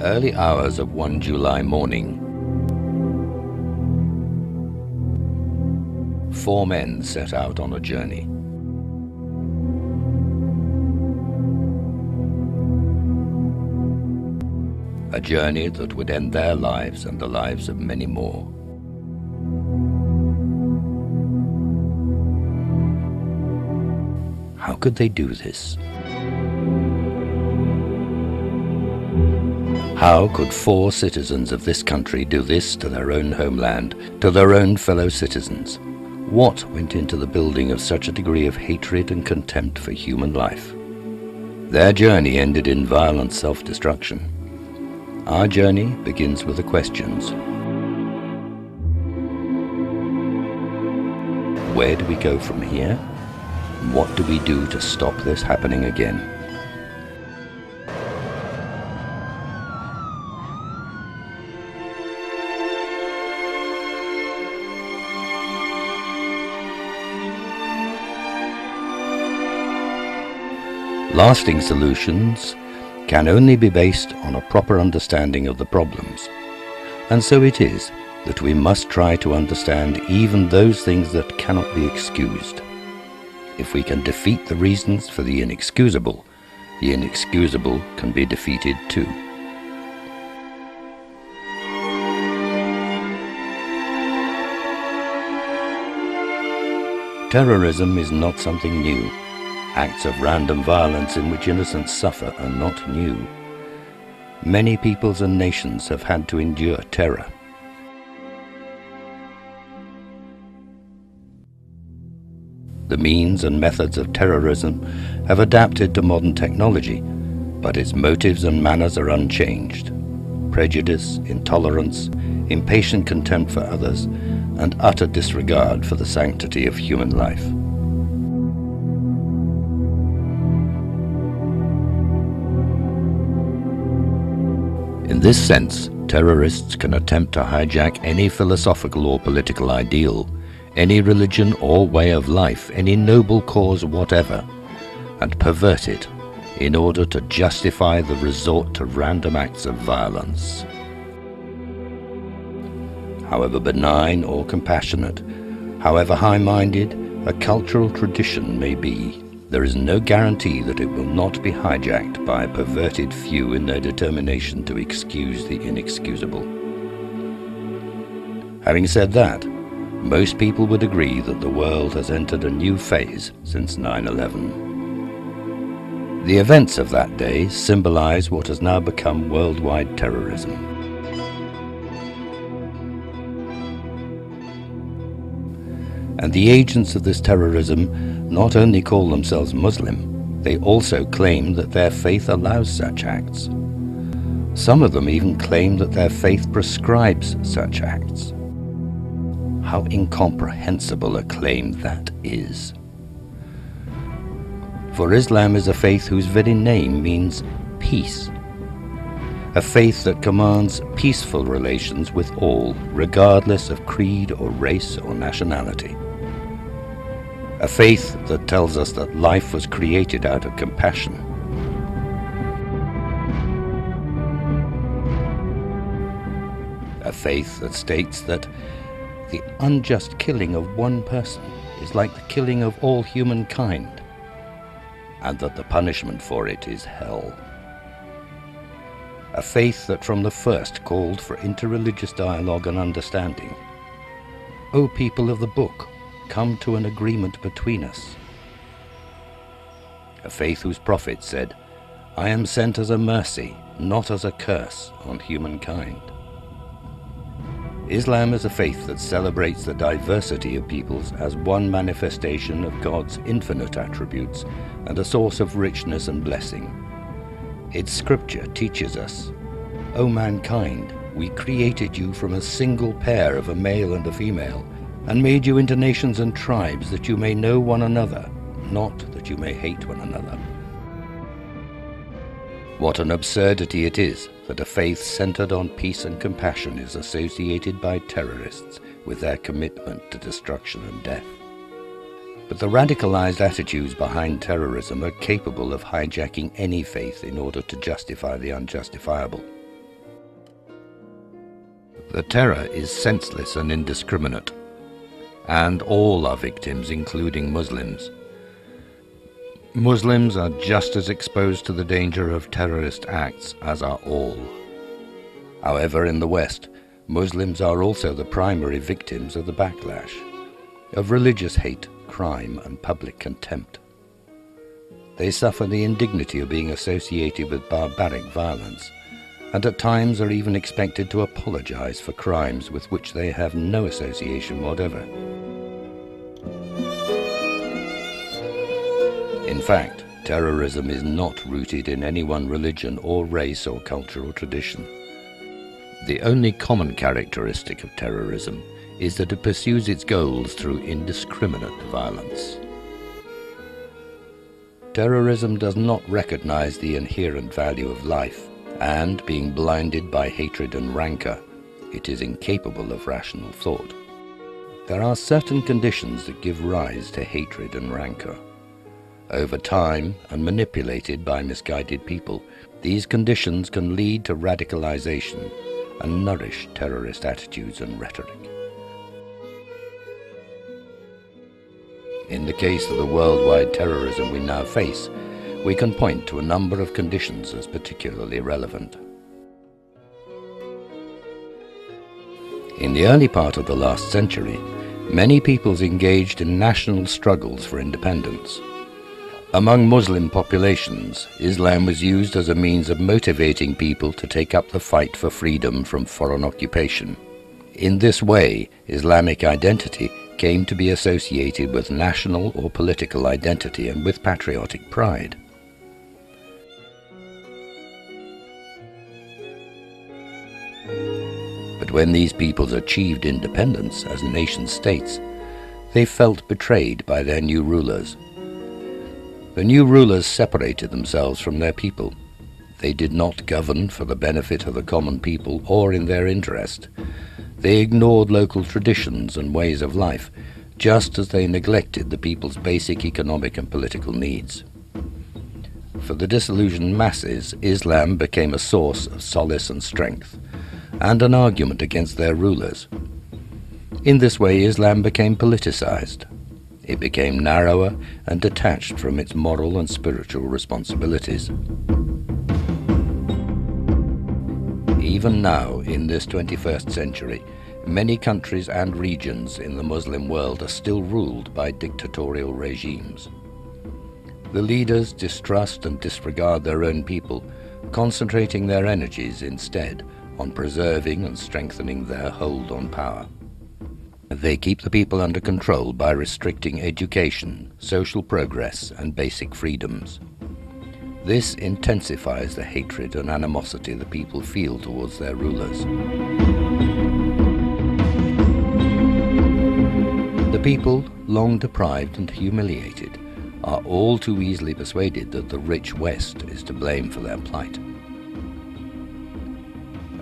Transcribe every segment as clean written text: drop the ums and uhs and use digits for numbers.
early hours of one July morning, 4 men set out on a journey. A journey that would end their lives and the lives of many more. How could they do this? How could 4 citizens of this country do this to their own homeland, to their own fellow citizens? What went into the building of such a degree of hatred and contempt for human life? Their journey ended in violent self-destruction. Our journey begins with the questions. Where do we go from here? What do we do to stop this happening again? Lasting solutions can only be based on a proper understanding of the problems. And so it is that we must try to understand even those things that cannot be excused. If we can defeat the reasons for the inexcusable can be defeated too. Terrorism is not something new. Acts of random violence in which innocents suffer are not new. Many peoples and nations have had to endure terror. The means and methods of terrorism have adapted to modern technology, but its motives and manners are unchanged. Prejudice, intolerance, impatient contempt for others, and utter disregard for the sanctity of human life. In this sense, terrorists can attempt to hijack any philosophical or political ideal, any religion or way of life, any noble cause whatever, and pervert it in order to justify the resort to random acts of violence. However benign or compassionate, however high-minded a cultural tradition may be, there is no guarantee that it will not be hijacked by a perverted few in their determination to excuse the inexcusable. Having said that, most people would agree that the world has entered a new phase since 9/11. The events of that day symbolize what has now become worldwide terrorism. And the agents of this terrorism not only call themselves Muslim, they also claim that their faith allows such acts. Some of them even claim that their faith prescribes such acts. How incomprehensible a claim that is. For Islam is a faith whose very name means peace. A faith that commands peaceful relations with all, regardless of creed or race or nationality. A faith that tells us that life was created out of compassion. A faith that states that the unjust killing of one person is like the killing of all humankind, and that the punishment for it is hell. A faith that from the first called for interreligious dialogue and understanding. O people of the book, come to an agreement between us. A faith whose prophet said, I am sent as a mercy, not as a curse on humankind. Islam is a faith that celebrates the diversity of peoples as one manifestation of God's infinite attributes and a source of richness and blessing. Its scripture teaches us, O mankind, we created you from a single pair of a male and a female, and made you into nations and tribes that you may know one another, not that you may hate one another. What an absurdity it is that a faith centered on peace and compassion is associated by terrorists with their commitment to destruction and death. But the radicalized attitudes behind terrorism are capable of hijacking any faith in order to justify the unjustifiable. The terror is senseless and indiscriminate, and all are victims, including Muslims. Muslims are just as exposed to the danger of terrorist acts as are all. However, in the West, Muslims are also the primary victims of the backlash, of religious hate, crime, and public contempt. They suffer the indignity of being associated with barbaric violence, and at times are even expected to apologize for crimes with which they have no association whatever. In fact, terrorism is not rooted in any one religion or race or cultural tradition. The only common characteristic of terrorism is that it pursues its goals through indiscriminate violence. Terrorism does not recognize the inherent value of life, and, being blinded by hatred and rancor, it is incapable of rational thought. There are certain conditions that give rise to hatred and rancor. Over time, and manipulated by misguided people, these conditions can lead to radicalization and nourish terrorist attitudes and rhetoric. In the case of the worldwide terrorism we now face, we can point to a number of conditions as particularly relevant. In the early part of the last century, many peoples engaged in national struggles for independence. Among Muslim populations, Islam was used as a means of motivating people to take up the fight for freedom from foreign occupation. In this way, Islamic identity came to be associated with national or political identity and with patriotic pride. But when these peoples achieved independence as nation-states, they felt betrayed by their new rulers. The new rulers separated themselves from their people. They did not govern for the benefit of the common people or in their interest. They ignored local traditions and ways of life, just as they neglected the people's basic economic and political needs. For the disillusioned masses, Islam became a source of solace and strength, and an argument against their rulers. In this way, Islam became politicized. It became narrower and detached from its moral and spiritual responsibilities. Even now, in this 21st century, many countries and regions in the Muslim world are still ruled by dictatorial regimes. The leaders distrust and disregard their own people, concentrating their energies instead on preserving and strengthening their hold on power. They keep the people under control by restricting education, social progress, and basic freedoms. This intensifies the hatred and animosity the people feel towards their rulers. The people, long deprived and humiliated, are all too easily persuaded that the rich West is to blame for their plight.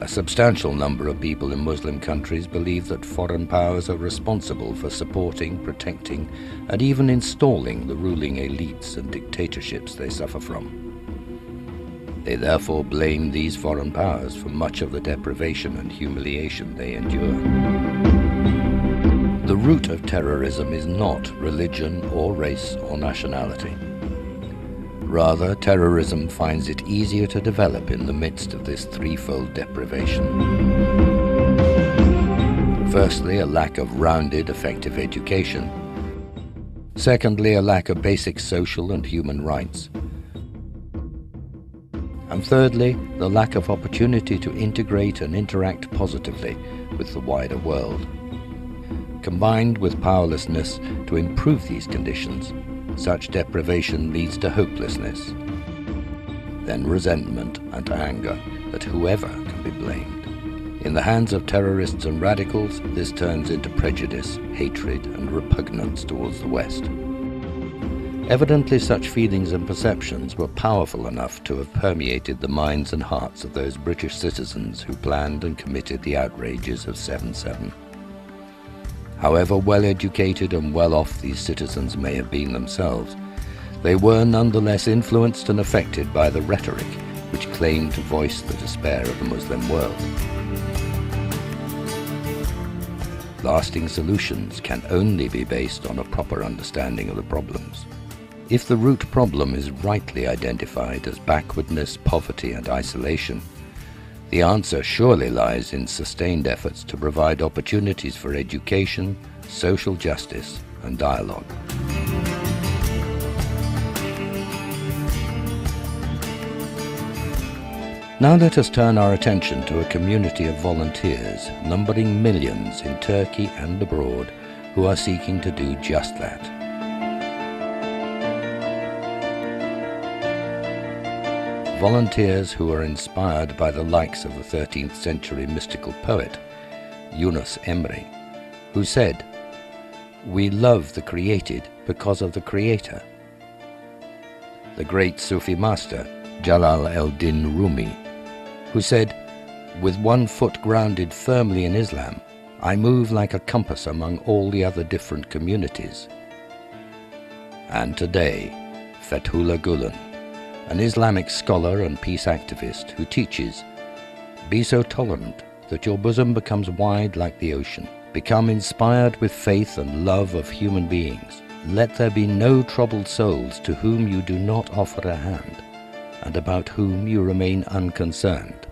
A substantial number of people in Muslim countries believe that foreign powers are responsible for supporting, protecting, and even installing the ruling elites and dictatorships they suffer from. They therefore blame these foreign powers for much of the deprivation and humiliation they endure. The root of terrorism is not religion or race or nationality. Rather, terrorism finds it easier to develop in the midst of this threefold deprivation. Firstly, a lack of rounded, effective education. Secondly, a lack of basic social and human rights. And thirdly, the lack of opportunity to integrate and interact positively with the wider world. Combined with powerlessness to improve these conditions, such deprivation leads to hopelessness, then resentment and anger at whoever can be blamed. In the hands of terrorists and radicals, this turns into prejudice, hatred, and repugnance towards the West. Evidently, such feelings and perceptions were powerful enough to have permeated the minds and hearts of those British citizens who planned and committed the outrages of 7/7. However well-educated and well-off these citizens may have been themselves, they were nonetheless influenced and affected by the rhetoric which claimed to voice the despair of the Muslim world. Lasting solutions can only be based on a proper understanding of the problems. If the root problem is rightly identified as backwardness, poverty, and isolation, the answer surely lies in sustained efforts to provide opportunities for education, social justice, and dialogue. Now let us turn our attention to a community of volunteers numbering millions in Turkey and abroad who are seeking to do just that. Volunteers who are inspired by the likes of the 13th century mystical poet Yunus Emre, who said, "We love the created because of the Creator." The great Sufi master Jalal el-Din Rumi, who said, "With one foot grounded firmly in Islam, I move like a compass among all the other different communities." And today, Fethullah Gulen, an Islamic scholar and peace activist who teaches, "Be so tolerant that your bosom becomes wide like the ocean. Become inspired with faith and love of human beings. Let there be no troubled souls to whom you do not offer a hand, and about whom you remain unconcerned."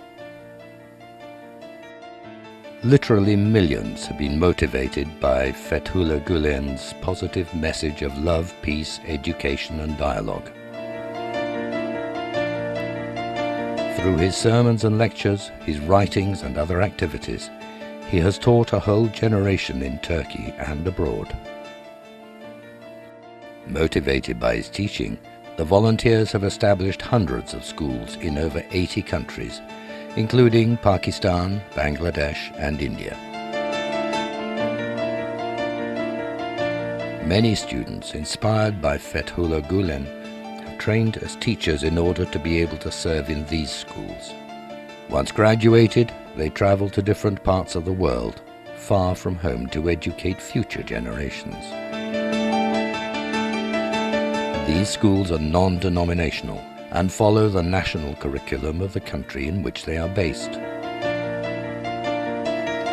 Literally millions have been motivated by Fethullah Gulen's positive message of love, peace, education, and dialogue. Through his sermons and lectures, his writings and other activities, he has taught a whole generation in Turkey and abroad. Motivated by his teaching, the volunteers have established hundreds of schools in over 80 countries, including Pakistan, Bangladesh, and India. Many students inspired by Fethullah Gulen have trained as teachers in order to be able to serve in these schools. Once graduated, they travel to different parts of the world, far from home, to educate future generations. These schools are non-denominational and follow the national curriculum of the country in which they are based.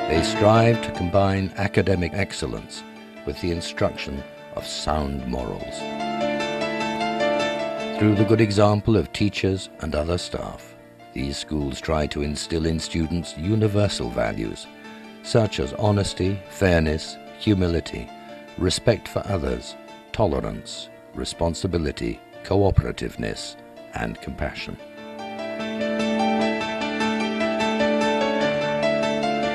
They strive to combine academic excellence with the instruction of sound morals. Through the good example of teachers and other staff, these schools try to instill in students universal values such as honesty, fairness, humility, respect for others, tolerance, responsibility, cooperativeness, and compassion.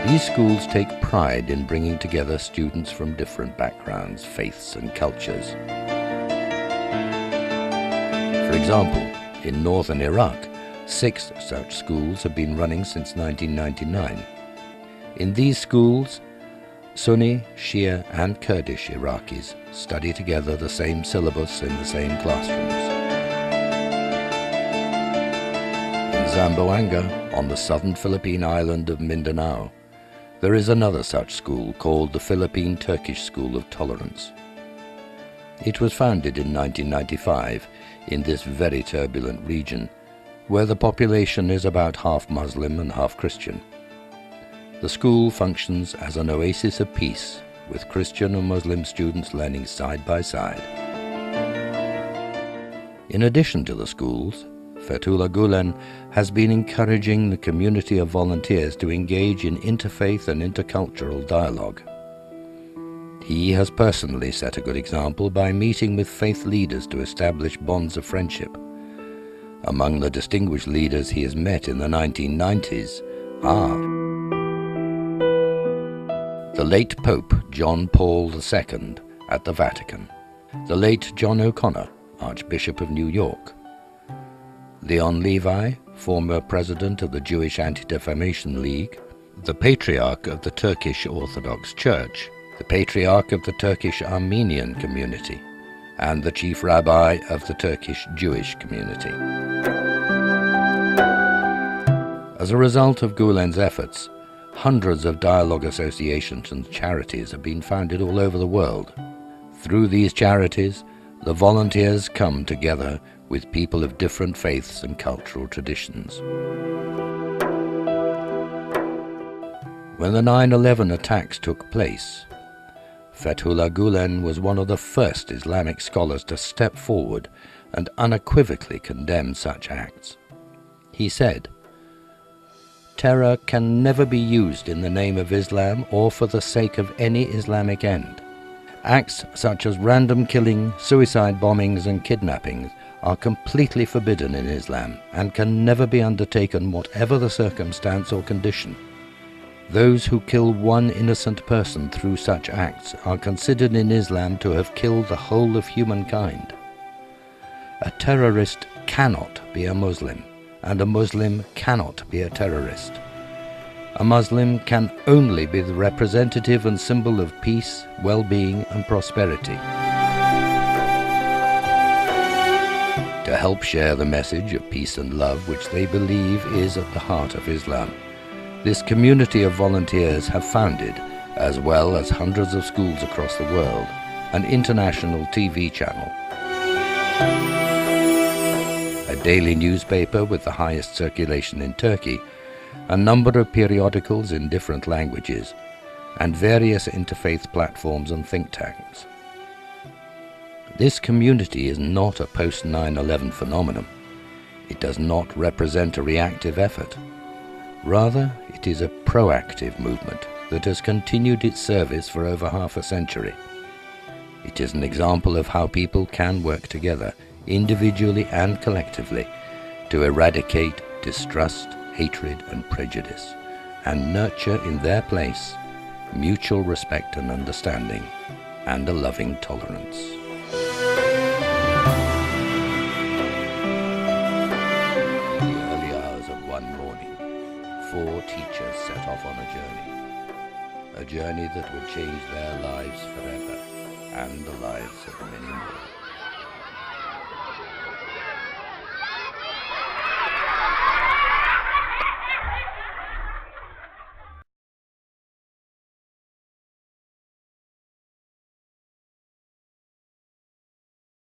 These schools take pride in bringing together students from different backgrounds, faiths, and cultures. For example, in northern Iraq, 6 such schools have been running since 1999. In these schools, Sunni, Shia, and Kurdish Iraqis study together the same syllabus in the same classrooms. In Zamboanga, on the southern Philippine island of Mindanao, there is another such school called the Philippine Turkish School of Tolerance. It was founded in 1995 in this very turbulent region, where the population is about half Muslim and half Christian. The school functions as an oasis of peace, with Christian and Muslim students learning side by side. In addition to the schools, Fethullah Gulen has been encouraging the community of volunteers to engage in interfaith and intercultural dialogue. He has personally set a good example by meeting with faith leaders to establish bonds of friendship. Among the distinguished leaders he has met in the 1990s are the late Pope John Paul II at the Vatican, the late John O'Connor, Archbishop of New York, Leon Levi, former president of the Jewish Anti-Defamation League, the Patriarch of the Turkish Orthodox Church, the Patriarch of the Turkish Armenian community, and the Chief Rabbi of the Turkish Jewish community. As a result of Gulen's efforts, hundreds of dialogue associations and charities have been founded all over the world. Through these charities, the volunteers come together with people of different faiths and cultural traditions. When the 9/11 attacks took place, Fethullah Gulen was one of the first Islamic scholars to step forward and unequivocally condemn such acts. He said, "Terror can never be used in the name of Islam or for the sake of any Islamic end. Acts such as random killing, suicide bombings and kidnappings are completely forbidden in Islam and can never be undertaken whatever the circumstance or condition. Those who kill one innocent person through such acts are considered in Islam to have killed the whole of humankind. A terrorist cannot be a Muslim, and a Muslim cannot be a terrorist. A Muslim can only be the representative and symbol of peace, well-being and prosperity." To help share the message of peace and love which they believe is at the heart of Islam, this community of volunteers have founded, as well as hundreds of schools across the world, an international TV channel, a daily newspaper with the highest circulation in Turkey, a number of periodicals in different languages, and various interfaith platforms and think tanks. This community is not a post-9/11 phenomenon. It does not represent a reactive effort. Rather, it is a proactive movement that has continued its service for over half a century. It is an example of how people can work together, individually and collectively, to eradicate distrust, hatred and prejudice, and nurture in their place mutual respect and understanding, and a loving tolerance. In the early hours of one morning, 4 teachers set off on a journey that would change their lives forever, and the lives of many more.